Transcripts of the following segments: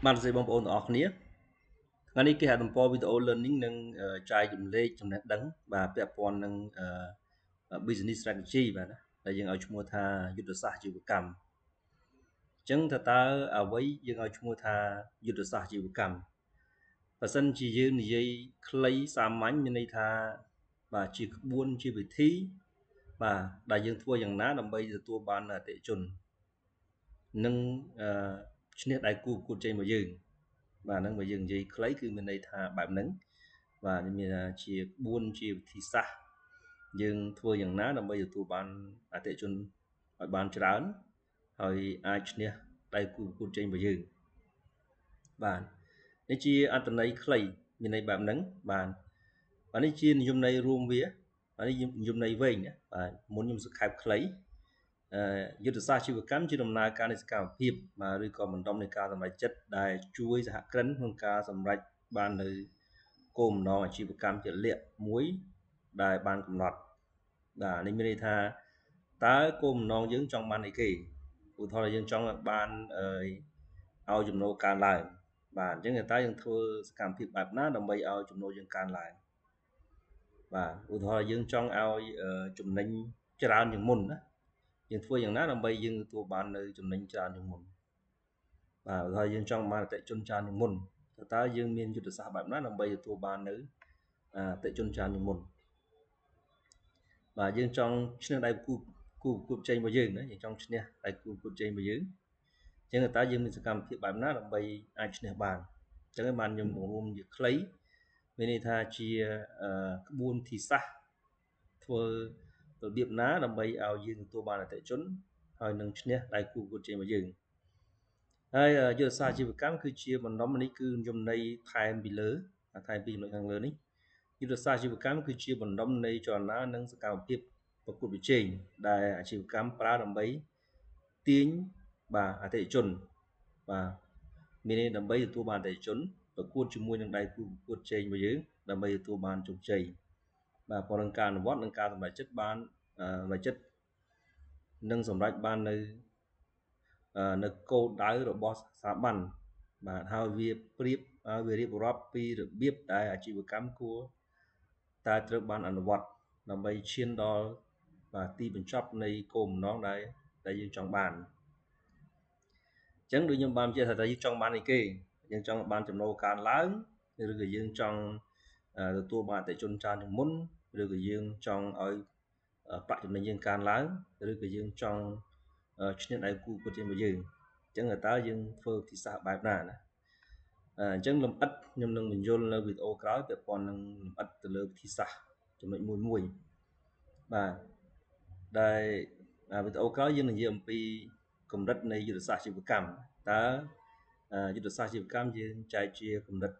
បានស្ដីបងប្អូនទាំងអស់គ្នាថ្ងៃនេះគេហទំព័រ video learning នឹងចែករំលែកចំណេះដឹងបាទពាក់ព័ន្ធនឹងbusiness strategy បាទណាដែលយើងឲ្យឈ្មោះថាយុទ្ធសាស្ត្រអាជីវកម្មអញ្ចឹងតើអ្វីយើងឲ្យឈ្មោះថាយុទ្ធសាស្ត្រអាជីវកម្មបើសិនជាយើងនិយាយខ្លីសាមញ្ញមានន័យថាបាទជាក្បួនជាវិធីបាទដែលយើងធ្វើយ៉ាងណាដើម្បីទទួលបានអតិថិជននិងឈ្នះដៃគូប្រកួតជ័យមកយើងបាទហ្នឹងបើយើងនិយាយខ្លីគឺមានន័យថាបែបហ្នឹងបាទមានថាជាក្បួនជាវិធីសាស្ត្រយើងធ្វើយ៉ាងណាដើម្បីទទួលបានអតិថិជនឲ្យបានច្រើនហើយអាចឈ្នះដៃគូប្រកួតជ័យមកយើងបាទនេះជាអត្ថន័យខ្លីមានន័យបែបហ្នឹងបាទនេះជានិយមន័យរួមវានេះនិយមន័យវែងណាបាទមុនខ្ញុំសង្ខេបខ្លីយុទ្ធសាស្ត្រអាជីវកម្មជាដំណើរការនៃសកម្មភាពឬក៏បណ្ដុំនៃការសម្រេចចិត្តដែលជួយសហគ្រិនក្នុងការសម្រេចបាននៅគោលបំណងអាជីវកម្មជាក់លាក់មួយដែលបានកំណត់បាទនេះមានន័យថាតើគោលបំណងយើងចង់បានអីគេឧទាហរណ៍យើងចង់បានឲ្យចំណូលកើនឡើងបាទអញ្ចឹងតើយើងធ្វើសកម្មភាពបែបណាដើម្បីឲ្យចំណូលយើងកើនឡើងបាទឧទាហរណ៍យើងចង់ឲ្យចំណេញច្រើនជាងមុនណាយើងធ្វើយ៉ាងណាដើម្បីយើងទទួលបាននៅចំណេញច្រើនជាងមុនបាទឧទាហរណ៍យើងចង់បានអតិថិជនច្រើនជាងមុនតើយើងមានយុទ្ធសាស្ត្របែបណាដើម្បីទទួលបាននៅអតិថិជនច្រើនជាងមុនបាទយើងចង់ឈ្នះដៃគូប្រកួតជ័យរបស់យើងណាយើងចង់ឈ្នះដៃគូប្រកួតជ័យរបស់យើងអញ្ចឹងតើយើងមានសកម្មភាពបែបណាដើម្បីអាចឈ្នះបានអញ្ចឹងបានខ្ញុំបង្រួមជាខ្លីមានន័យថាជាក្បួនវិធីសាស្ត្រធ្វើរបៀបណាដើម្បីឲ្យយើងទទួលបានអតិថិជនហើយនឹងឈ្នះដៃគូប្រកួតជ័យរបស់យើងហើយយុទ្ធសាស្ត្រអាជីវកម្មគឺជាបណ្ដុំនេះគឺនិយមន័យថែមពីលើថែមពីចំណុចខាងលើនេះយុទ្ធសាស្ត្រអាជីវកម្មគឺជាបណ្ដុំនៃចលនានិងសកម្មភាពប្រកួតប្រជែងដែលអាជីវកម្មប្រើដើម្បីទាញបាទអតិថិជនបាទមានន័យដើម្បីទទួលបានអតិថិជនប្រកួតជាមួយនឹងដៃគូប្រកួតជ័យរបស់យើងដើម្បីទទួលបានជោគជ័យបាទប៉ុន្តែការអនុវត្តនិងការសម្រេចចិត្តបានសម្រេចចិត្តនិងសម្រេចបាននៅគោលដៅរបស់ស្ថាប័នបាទហើយវារៀបរាប់ពីរបៀបដែលអាជីវកម្មគួរតែត្រូវបានអនុវត្តដើម្បីឈានដល់បាទទីបញ្ចប់នៃគោលបំណងដែលយើងចង់បានអញ្ចឹងដូចខ្ញុំបានបញ្ជាក់ថាយើងចង់បានអីគេយើងចង់បានចំណូលកើនឡើងឬក៏យើងចង់ទទួលបានអតិថិជនច្រើនជាងមុនឬក៏យើងចង់ឲ្យប្រាក់ចំណេញយើងកើនឡើងឬក៏យើងចង់ឈ្នះដៃគូប្រកួតជាមួយយើងអញ្ចឹងតើយើងធ្វើវិធីសាស្ត្របែបណាណាអញ្ចឹងលម្អិតខ្ញុំនឹងបញ្យល់នៅវីដេអូក្រោយពាក់ព័ន្ធនឹងលម្អិតទៅលើវិធីសាស្ត្រចំណុចមួយបាទដែលវីដេអូក្រោយយើងនិយាយអំពីកម្រិតនៃយុទ្ធសាស្ត្រអាជីវកម្មតើយុទ្ធសាស្ត្រអាជីវកម្មយើងចែកជាកម្រិត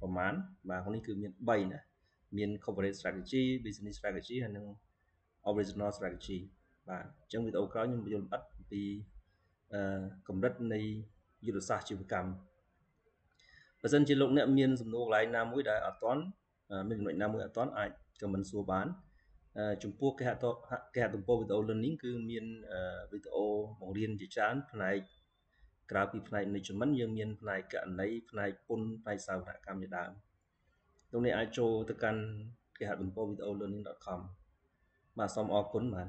ប្រមាណបាទក្នុងនេះគឺមាន3ណាមាន corporate strategy business strategy ហើយនិង original strategy បាទអញ្ចឹងវីដេអូក្រោយខ្ញុំបញ្យល់លម្អិតអំពីកម្រិតនៃយុទ្ធសាស្ត្រអាជីវកម្មបើសិនជាលោកអ្នកមានសំណួរកន្លែងណាមួយដែលអត់ទាន់មានចំណុចណាមួយអត់ទាន់អាច comment សួរបានចំពោះគេហទំព័រ video learning គឺមានវីដេអូបង្រៀនជាច្រើនផ្នែកក្រៅពីផ្នែក management យើងមានផ្នែកគណនេយ្យផ្នែកពន្ធផ្នែកសាវនកម្មជាដើមលោកអ្នកអាចចូលទៅកាន់គេហទំព័រ videolearning.com បាទសូមអរគុណបាទ